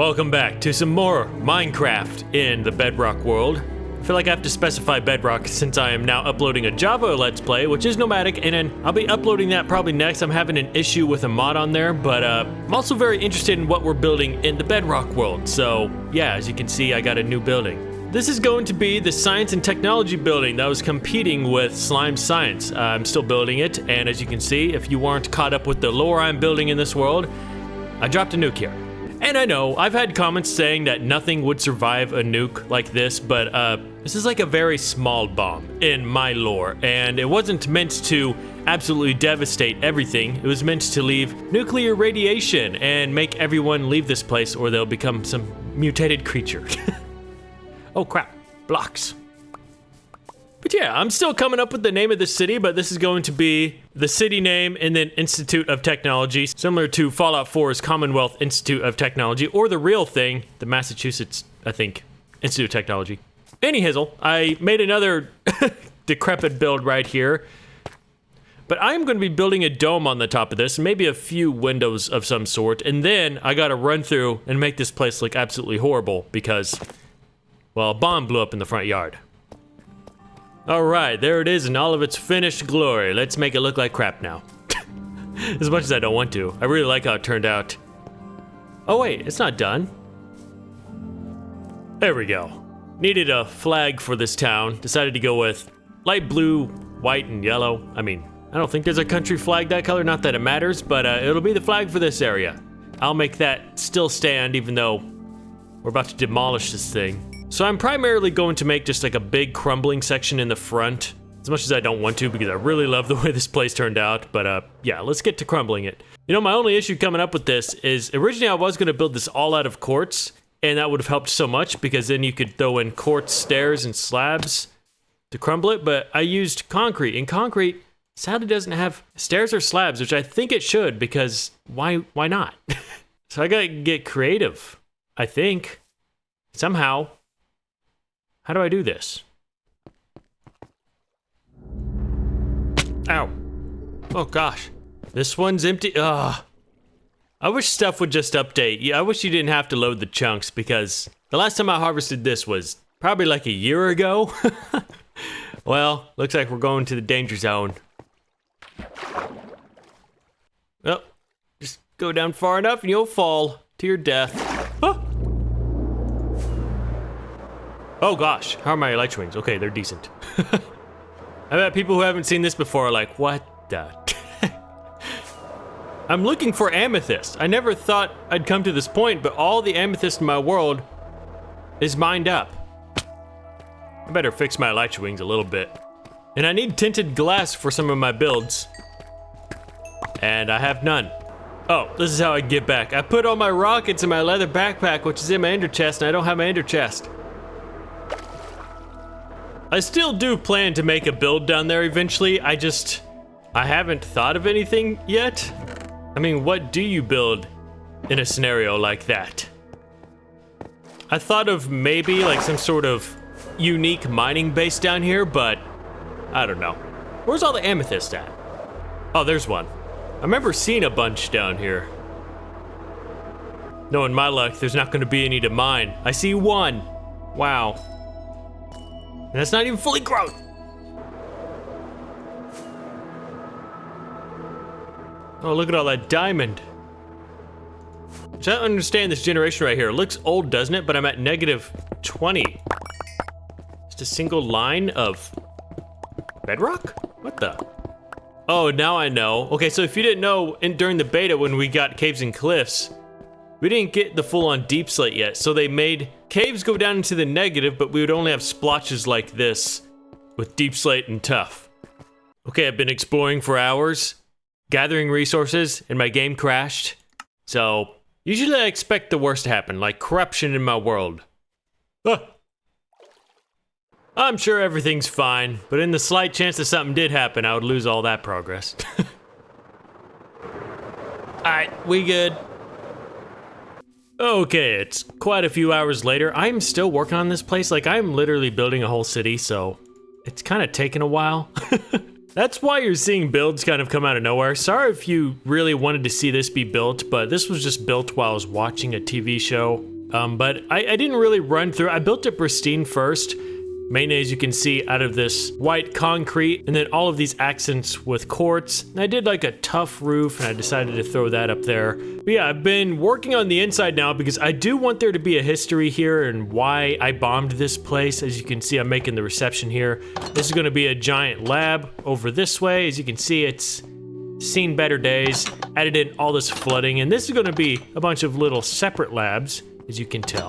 Welcome back to some more Minecraft in the Bedrock world. I feel like I have to specify Bedrock since I am now uploading a Java Let's Play, which is nomadic, and then I'll be uploading that probably next. I'm having an issue with a mod on there, but I'm also very interested in what we're building in the Bedrock world. So yeah, as you can see, I got a new building. This is going to be the science and technology building that was competing with Slime Science. I'm still building it, and as you can see, if you weren't caught up with the lore I'm building in this world, I dropped a nuke here. And I know, I've had comments saying that nothing would survive a nuke like this, but this is like a very small bomb in my lore, and it wasn't meant to absolutely devastate everything. It was meant to leave nuclear radiation and make everyone leave this place or they'll become some mutated creature. Oh crap, blocks. But yeah, I'm still coming up with the name of the city, but this is going to be the city name and then Institute of Technology, similar to Fallout 4's Commonwealth Institute of Technology, or the real thing, the Massachusetts, I think, Institute of Technology. Any hizzle, I made another decrepit build right here, but I'm going to be building a dome on the top of this, maybe a few windows of some sort, and then I gotta run through and make this place look absolutely horrible because, well, a bomb blew up in the front yard. Alright, there it is in all of its finished glory. Let's make it look like crap now. As much as I don't want to. I really like how it turned out. Oh wait, it's not done. There we go. Needed a flag for this town. Decided to go with light blue, white, and yellow. I mean, I don't think there's a country flag that color, not that it matters, but it'll be the flag for this area. I'll make that still stand even though we're about to demolish this thing. So I'm primarily going to make just like a big crumbling section in the front, as much as I don't want to because I really love the way this place turned out, but yeah, let's get to crumbling it. You know, my only issue coming up with this is originally I was going to build this all out of quartz, and that would have helped so much because then you could throw in quartz stairs and slabs to crumble it, but I used concrete, and concrete sadly doesn't have stairs or slabs, which I think it should because why not? So I gotta get creative, I think, somehow. How do I do this? Ow. Oh gosh. This one's empty. Ugh. I wish stuff would just update. Yeah, I wish you didn't have to load the chunks because the last time I harvested this was probably like a year ago. Well, looks like we're going to the danger zone. Well, just go down far enough and you'll fall to your death. Ah. Oh gosh, how are my electric wings? Okay, they're decent. I bet people who haven't seen this before are like, what the? I'm looking for amethyst. I never thought I'd come to this point, but all the amethyst in my world is mined up. I better fix my electric wings a little bit. And I need tinted glass for some of my builds. And I have none. Oh, this is how I can get back. I put all my rockets in my leather backpack, which is in my ender chest, and I don't have my ender chest. I still do plan to make a build down there eventually, I haven't thought of anything yet. I mean, what do you build in a scenario like that? I thought of maybe like some sort of unique mining base down here, but I don't know. Where's all the amethyst at? Oh, there's one. I remember seeing a bunch down here. Knowing my luck, there's not gonna be any to mine. I see one. Wow. And that's not even fully grown. Oh, look at all that diamond. Which I don't understand this generation right here. It looks old, doesn't it? But I'm at negative 20. Just a single line of bedrock? What the? Oh, now I know. Okay, so if you didn't know, during the beta when we got caves and cliffs, we didn't get the full-on deep slate yet, so they made caves go down into the negative, but we would only have splotches like this with deep slate and tough. Okay, I've been exploring for hours, gathering resources, and my game crashed. So, usually I expect the worst to happen, like corruption in my world. I'm sure everything's fine, but in the slight chance that something did happen, I would lose all that progress. Alright, we good. Okay, it's quite a few hours later. I'm still working on this place. Like, I'm literally building a whole city, so it's kind of taken a while. That That's why you're seeing builds kind of come out of nowhere. Sorry if you really wanted to see this be built, but this was just built while I was watching a TV show. But I didn't really run through. I built it pristine first. Mainly, as you can see, out of this white concrete, and then all of these accents with quartz. And I did like a tough roof, and I decided to throw that up there. But yeah, I've been working on the inside now because I do want there to be a history here and why I bombed this place. As you can see, I'm making the reception here. This is gonna be a giant lab over this way. As you can see, it's seen better days. Added in all this flooding, and this is gonna be a bunch of little separate labs, as you can tell.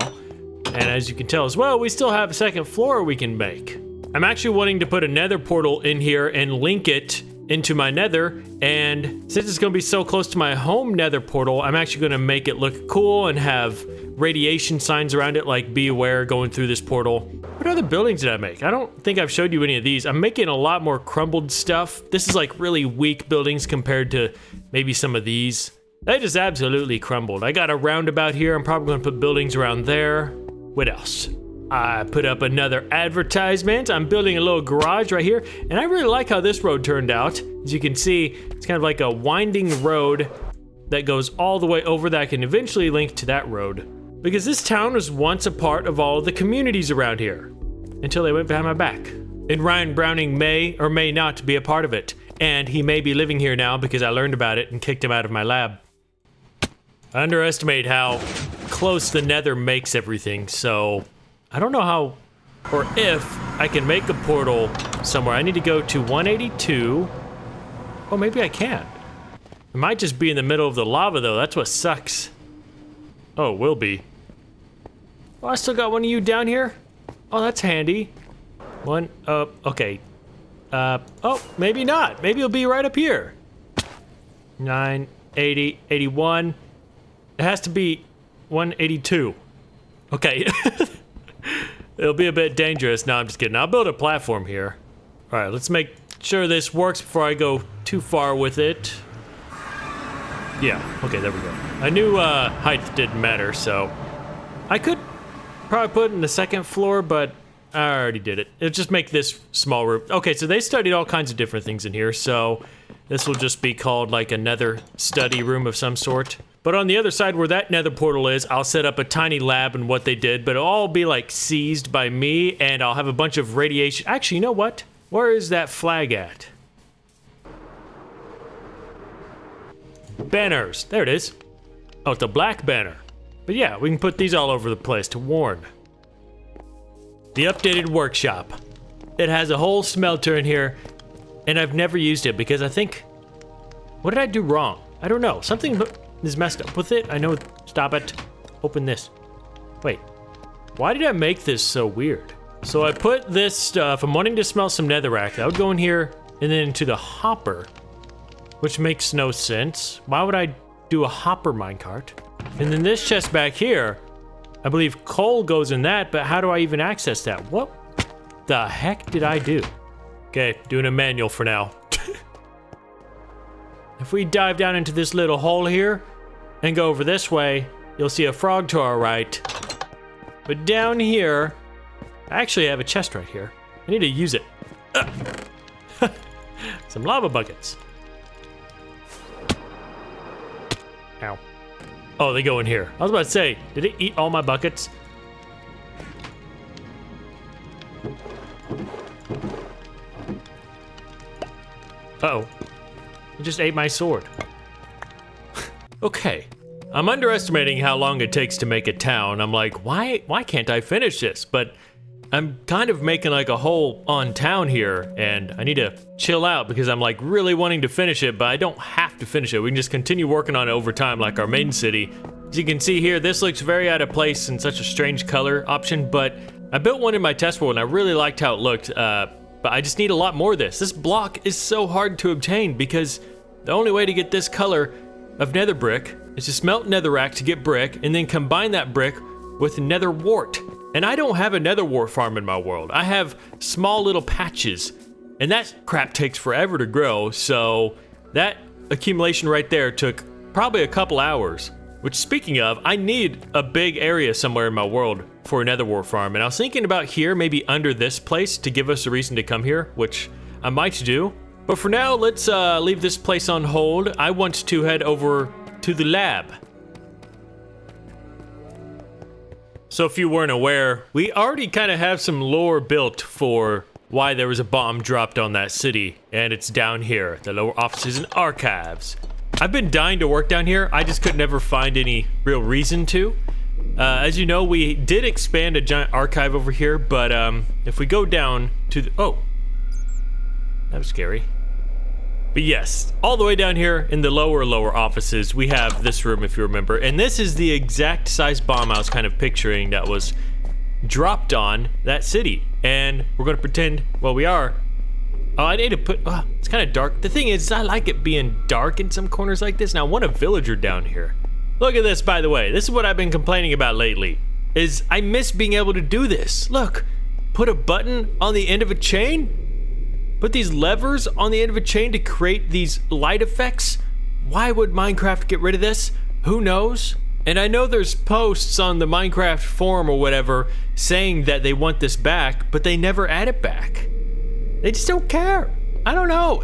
And as you can tell as well, we still have a second floor we can make. I'm actually wanting to put a nether portal in here and link it into my nether. And since it's gonna be so close to my home nether portal, I'm actually gonna make it look cool and have radiation signs around it like be aware going through this portal. What other buildings did I make? I don't think I've showed you any of these. I'm making a lot more crumbled stuff. This is like really weak buildings compared to maybe some of these. They just absolutely crumbled. I got a roundabout here. I'm probably gonna put buildings around there. What else? I put up another advertisement. I'm building a little garage right here, and I really like how this road turned out. As you can see, it's kind of like a winding road that goes all the way over that can eventually link to that road. Because this town was once a part of all of the communities around here, until they went behind my back. And Ryan Browning may or may not be a part of it, and he may be living here now because I learned about it and kicked him out of my lab. I underestimate how close the nether makes everything, so I don't know how or if I can make a portal somewhere. I need to go to 182. Oh, maybe I can. It might just be in the middle of the lava though. That's what sucks. Oh, will be. Oh, I still got one of you down here. Oh, that's handy. One, okay. Oh, maybe not. Maybe it'll be right up here. 9, 80, 81. It has to be 182. Okay. It'll be a bit dangerous. No, I'm just kidding. I'll build a platform here. All right, let's make sure this works before I go too far with it. Yeah, okay, there we go. I knew height didn't matter, so I could probably put it in the second floor, but I already did it. It'll just make this small room. Okay, so they studied all kinds of different things in here, so this will just be called like a nether study room of some sort. But on the other side where that nether portal is, I'll set up a tiny lab and what they did, but it'll all be like seized by me, and I'll have a bunch of radiation. Actually, you know what? Where is that flag at? Banners. There it is. Oh, it's a black banner. But yeah, we can put these all over the place to warn. The updated workshop. It has a whole smelter in here, and I've never used it because I think... What did I do wrong? I don't know. Something is messed up with it. I know. Stop it. Open this. Wait. Why did I make this so weird? So I put this stuff. I'm wanting to smelt some netherrack. That would go in here and then into the hopper, which makes no sense. Why would I do a hopper minecart? And then this chest back here, I believe coal goes in that, but how do I even access that? What the heck did I do? Okay, doing a manual for now. If we dive down into this little hole here and go over this way, you'll see a frog to our right. But down here, I actually have a chest right here. I need to use it. Some lava buckets. Ow. Oh, they go in here. I was about to say, did it eat all my buckets? Uh-oh. It just ate my sword. Okay. I'm underestimating how long it takes to make a town. I'm like, why can't I finish this? But I'm kind of making like a whole on town here, and I need to chill out because I'm like really wanting to finish it, but I don't have to finish it. We can just continue working on it over time like our main city. As you can see here, this looks very out of place and such a strange color option, but I built one in my test world and I really liked how it looked, but I just need a lot more of this. This block is so hard to obtain because the only way to get this color of nether brick is to smelt netherrack to get brick and then combine that brick with nether wart. And I don't have a nether wart farm in my world. I have small little patches, and that crap takes forever to grow, so that accumulation right there took probably a couple hours. Which, speaking of, I need a big area somewhere in my world for a nether wart farm, and I was thinking about here, maybe under this place, to give us a reason to come here, which I might do. But for now, let's leave this place on hold. I want to head over to the lab. So if you weren't aware, we already kind of have some lore built for why there was a bomb dropped on that city, and it's down here, the lower offices and archives. I've been dying to work down here, I just could never find any real reason to. As you know, we did expand a giant archive over here, but if we go down to the, oh, that was scary. But yes, all the way down here in the lower offices, we have this room, if you remember, and this is the exact size bomb I was kind of picturing that was dropped on that city. And we're gonna pretend, well, we are. Oh, I need to put, oh, it's kind of dark. The thing is, I like it being dark in some corners like this. Now, I want a villager down here. Look at this, by the way. This is what I've been complaining about lately, is I miss being able to do this. Look, put a button on the end of a chain, put these levers on the end of a chain to create these light effects. Why would Minecraft get rid of this? Who knows? And I know there's posts on the Minecraft forum or whatever saying that they want this back, but they never add it back. They just don't care. I don't know.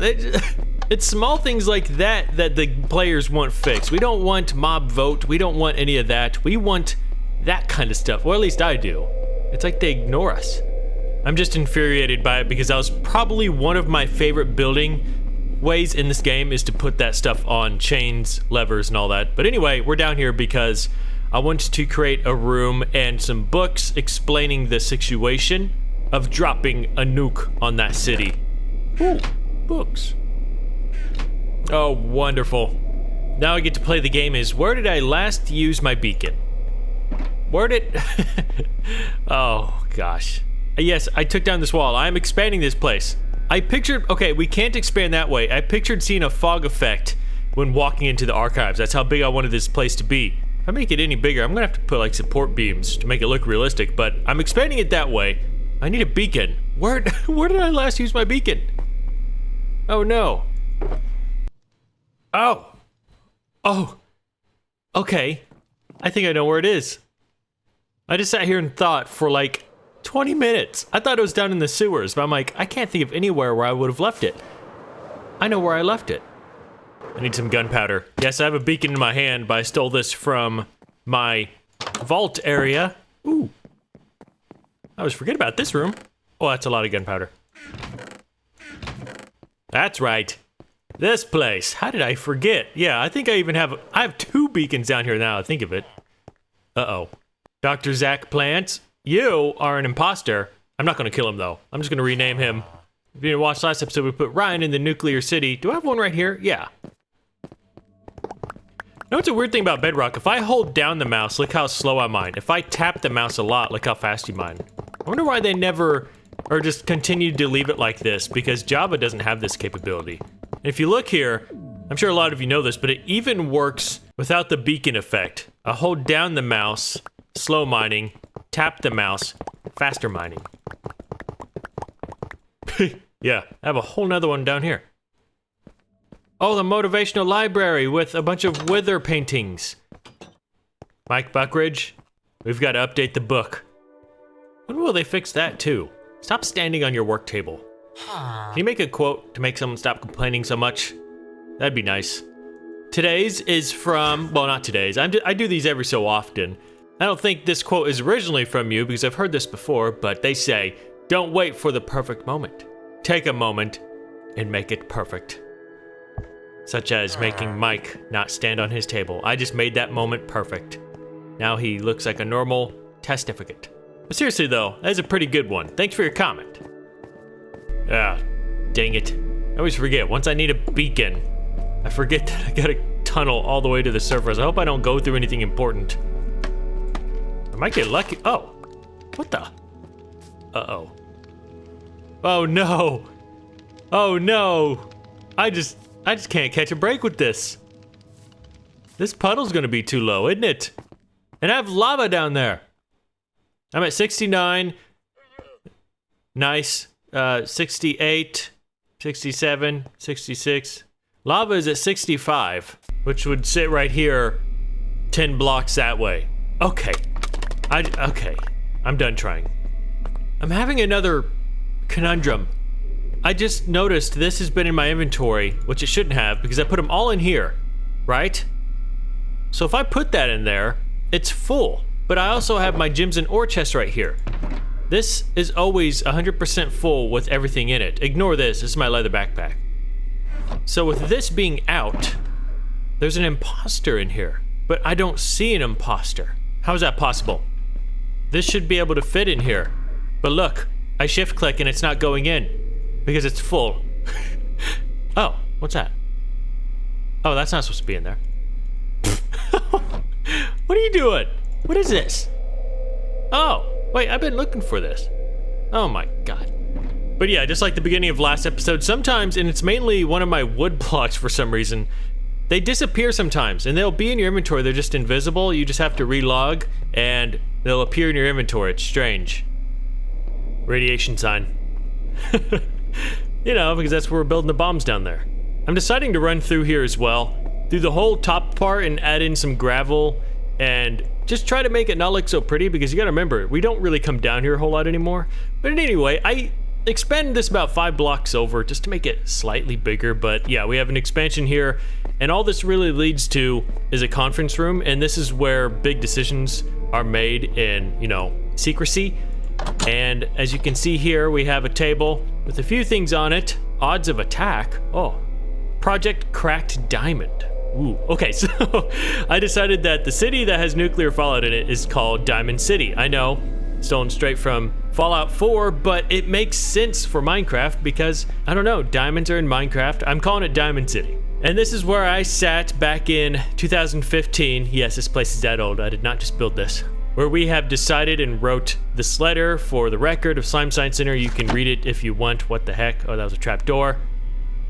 It's small things like that that the players want fixed. We don't want mob vote. We don't want any of that. We want that kind of stuff. Or at least I do. It's like they ignore us. I'm just infuriated by it because that was probably one of my favorite building ways in this game is to put that stuff on chains, levers, and all that. But anyway, we're down here because I wanted to create a room and some books explaining the situation of dropping a nuke on that city. Ooh, books. Oh, wonderful. Now I get to play the game is, where did I last use my beacon? Where did... oh, gosh. Yes, I took down this wall. I'm expanding this place. I pictured, okay, we can't expand that way. I pictured seeing a fog effect when walking into the archives. That's how big I wanted this place to be. If I make it any bigger, I'm gonna have to put like support beams to make it look realistic, but I'm expanding it that way. I need a beacon. Where did I last use my beacon? Oh no. Oh. Oh. Okay. I think I know where it is. I just sat here and thought for like 20 minutes. I thought it was down in the sewers, but I'm like, I can't think of anywhere where I would have left it. I know where I left it. I need some gunpowder. Yes, I have a beacon in my hand, but I stole this from my vault area. Ooh. I always forget about this room. Oh, that's a lot of gunpowder. That's right. This place. How did I forget? Yeah, I think I have 2 beacons down here now I think of it. Uh-oh. Dr. Zach Plants. You are an imposter. I'm not gonna kill him though. I'm just gonna rename him. If you didn't watch last episode, we put Ryan in the nuclear city. Do I have one right here? Yeah. Know what's a weird thing about Bedrock? If I hold down the mouse, look how slow I mine. If I tap the mouse a lot, look how fast you mine. I wonder why they never, or just continue to leave it like this, because Java doesn't have this capability. And if you look here, I'm sure a lot of you know this, but it even works without the beacon effect. I hold down the mouse, slow mining, tap the mouse, faster mining. Yeah, I have a whole nother one down here. Oh, the motivational library with a bunch of wither paintings. Mike Buckridge, we've got to update the book. When will they fix that too? Stop standing on your work table. Can you make a quote to make someone stop complaining so much? That'd be nice. Today's is from, well, not today's. I do these every so often. I don't think this quote is originally from you because I've heard this before, but they say, don't wait for the perfect moment. Take a moment and make it perfect. Such as making Mike not stand on his table. I just made that moment perfect. Now he looks like a normal testificate. But seriously though, that is a pretty good one. Thanks for your comment. Ah, dang it. I always forget, once I need a beacon, I forget that I gotta tunnel all the way to the surface. I hope I don't go through anything important. I might get lucky. Oh, what the? Uh-oh. Oh no. Oh no. I just can't catch a break with this. This puddle's gonna be too low, isn't it? And I have lava down there. I'm at 69. Nice. 68, 67, 66. Lava is at 65, which would sit right here 10 blocks that way. Okay. Okay. I'm done trying. I'm having another conundrum. I just noticed this has been in my inventory, which it shouldn't have because I put them all in here, right? So if I put that in there, it's full. But I also have my gems and ore chest right here. This is always 100% full with everything in it. Ignore this, this is my leather backpack. So with this being out, there's an imposter in here, but I don't see an imposter. How is that possible? This should be able to fit in here. But look, I shift click and it's not going in because it's full. Oh, what's that? Oh, that's not supposed to be in there. What are you doing? What is this? Oh, wait, I've been looking for this. Oh my god. But yeah, just like the beginning of last episode, sometimes, and it's mainly one of my wood blocks for some reason, they disappear sometimes, and they'll be in your inventory. They're just invisible. You just have to relog, and they'll appear in your inventory. It's strange. Radiation sign. You know, because that's where we're building the bombs down there. I'm deciding to run through here as well, through the whole top part and add in some gravel, and just try to make it not look so pretty, because you gotta remember, we don't really come down here a whole lot anymore. But anyway, I expanded this about 5 blocks over just to make it slightly bigger, but yeah, we have an expansion here, and all this really leads to is a conference room, and this is where big decisions are made in, you know, secrecy. And as you can see here, we have a table with a few things on it. Odds of attack. Oh, Project Cracked Diamond. Ooh, okay, so I decided that the city that has nuclear fallout in it is called Diamond City. I know, stolen straight from Fallout 4, but it makes sense for Minecraft because, I don't know, diamonds are in Minecraft. I'm calling it Diamond City. And this is where I sat back in 2015. Yes, this place is that old. I did not just build this. Where we have decided and wrote this letter for the record of Slime Science Center. You can read it if you want. What the heck? Oh, that was a trap door.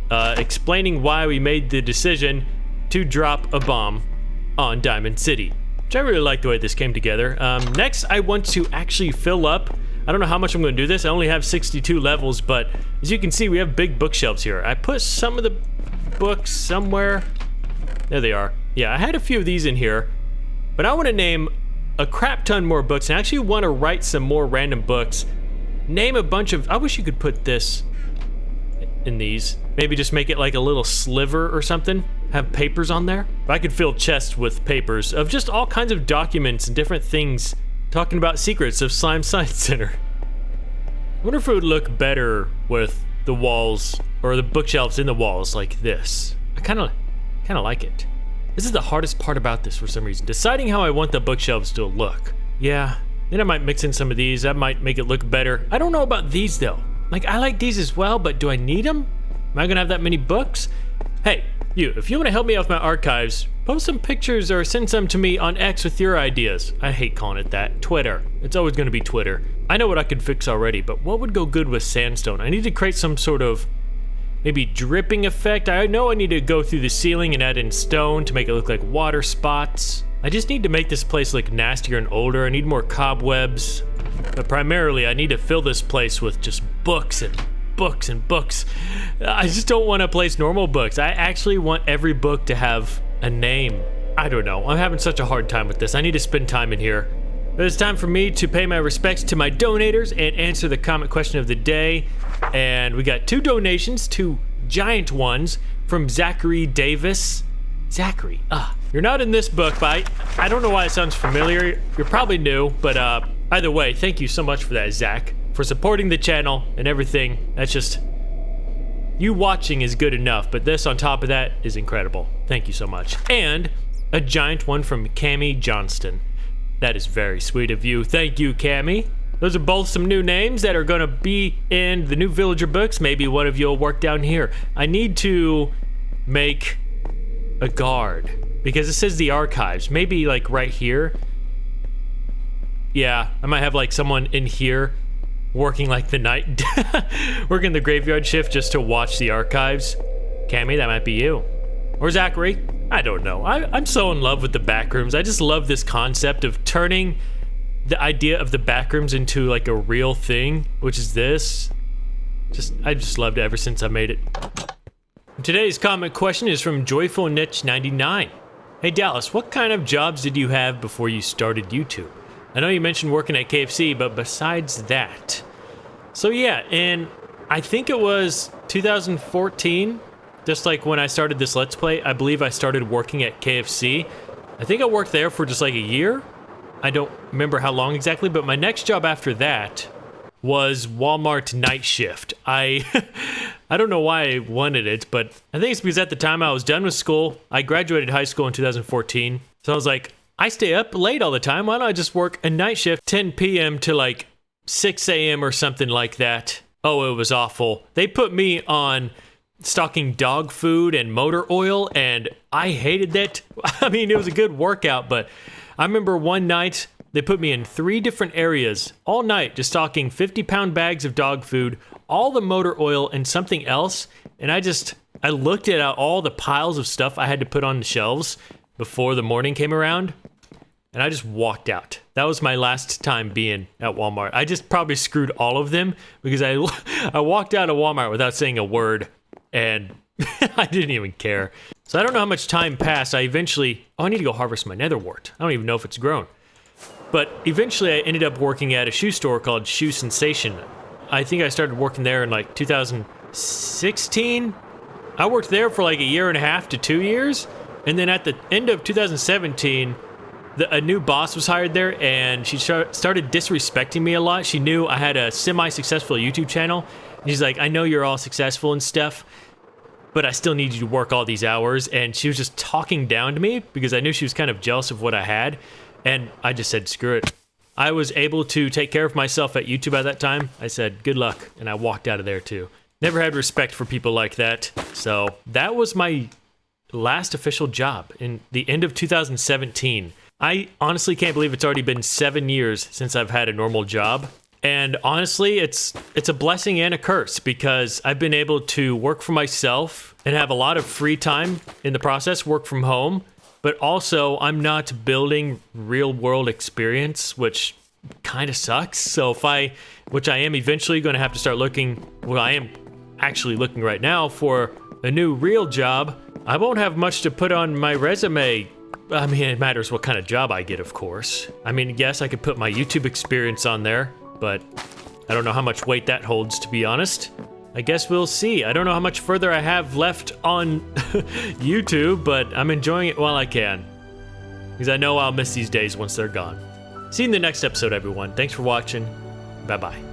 Explaining why we made the decision to drop a bomb on Diamond City, which I really like the way this came together. Next, I want to actually fill up. I don't know how much I'm going to do this. I only have 62 levels, but as you can see, we have big bookshelves here. I put some of the books somewhere. There they are. Yeah, I had a few of these in here, but I want to name a crap ton more books, and I actually want to write some more random books. Name a bunch of, I wish you could put this in these. Maybe just make it like a little sliver or something. Have papers on there. I could fill chests with papers of just all kinds of documents and different things talking about secrets of Slime Science Center. I wonder if it would look better with the walls or the bookshelves in the walls like this. I kind of like it. This is the hardest part about this for some reason. Deciding how I want the bookshelves to look. Yeah, then I might mix in some of these. That might make it look better. I don't know about these though. Like, I like these as well, but do I need them? Am I gonna have that many books? Hey, you, if you wanna help me out with my archives, post some pictures or send some to me on X with your ideas. I hate calling it that. Twitter. It's always gonna be Twitter. I know what I could fix already, but what would go good with sandstone? I need to create some sort of maybe dripping effect. I know I need to go through the ceiling and add in stone to make it look like water spots. I just need to make this place look nastier and older. I need more cobwebs. But primarily, I need to fill this place with just books and books and books. I just don't want to place normal books. I actually want every book to have a name. I don't know. I'm having such a hard time with this. I need to spend time in here. But it's time for me to pay my respects to my donators and answer the comment question of the day. And we got 2 donations, 2 giant ones from Zachary Davis. Zachary, you're not in this book, but I don't know why it sounds familiar. You're probably new, but either way, thank you so much for that, Zach, for supporting the channel and everything. That's just, you watching is good enough, but this on top of that is incredible. Thank you so much. And a giant one from Cammie Johnston. That is very sweet of you. Thank you, Cammie. Those are both some new names that are gonna be in the new villager books. Maybe one of you will work down here. I need to make a guard because it says the archives. Maybe like right here. Yeah, I might have like someone in here working like the night, working the graveyard shift just to watch the archives. Cammie, that might be you. Or Zachary, I don't know. I'm so in love with the backrooms. I just love this concept of turning the idea of the backrooms into like a real thing, which is this. I just loved it ever since I made it. Today's comment question is from Joyful Niche 99. Hey Dallas, what kind of jobs did you have before you started YouTube? I know you mentioned working at KFC, but besides that. So yeah, in I think it was 2014, just like when I started this Let's Play. I believe I started working at KFC. I think I worked there for just like a year. I don't remember how long exactly, but my next job after that was Walmart night shift. I don't know why I wanted it, but I think it's because at the time I was done with school. I graduated high school in 2014. So I was like, I stay up late all the time. Why don't I just work a night shift, 10 p.m. to like 6 a.m. or something like that. Oh, it was awful. They put me on stocking dog food and motor oil, and I hated that. I mean, it was a good workout, but I remember one night they put me in 3 different areas all night, just stocking 50-pound bags of dog food, all the motor oil, and something else. And I looked at all the piles of stuff I had to put on the shelves before the morning came around, and I just walked out. That was my last time being at Walmart. I just probably screwed all of them because I walked out of Walmart without saying a word, and I didn't even care. So I don't know how much time passed. I need to go harvest my nether wart. I don't even know if it's grown. But eventually I ended up working at a shoe store called Shoe Sensation. I think I started working there in like 2016. I worked there for like a year and a half to 2 years. And then at the end of 2017, a new boss was hired there, and she started disrespecting me a lot. She knew I had a semi-successful YouTube channel. And she's like, I know you're all successful and stuff, but I still need you to work all these hours. And she was just talking down to me because I knew she was kind of jealous of what I had. And I just said, screw it. I was able to take care of myself at YouTube at that time. I said, good luck. And I walked out of there too. Never had respect for people like that. So that was my last official job in the end of 2017. I honestly can't believe it's already been 7 years since I've had a normal job. And honestly, it's a blessing and a curse because I've been able to work for myself and have a lot of free time in the process, work from home. But also, I'm not building real world experience, which kind of sucks. So which I am eventually going to have to start looking, well, I am actually looking right now for a new real job. I won't have much to put on my resume. I mean, it matters what kind of job I get, of course. I mean, yes, I could put my YouTube experience on there, but I don't know how much weight that holds, to be honest. I guess we'll see. I don't know how much further I have left on YouTube, but I'm enjoying it while I can. Because I know I'll miss these days once they're gone. See you in the next episode, everyone. Thanks for watching. Bye-bye.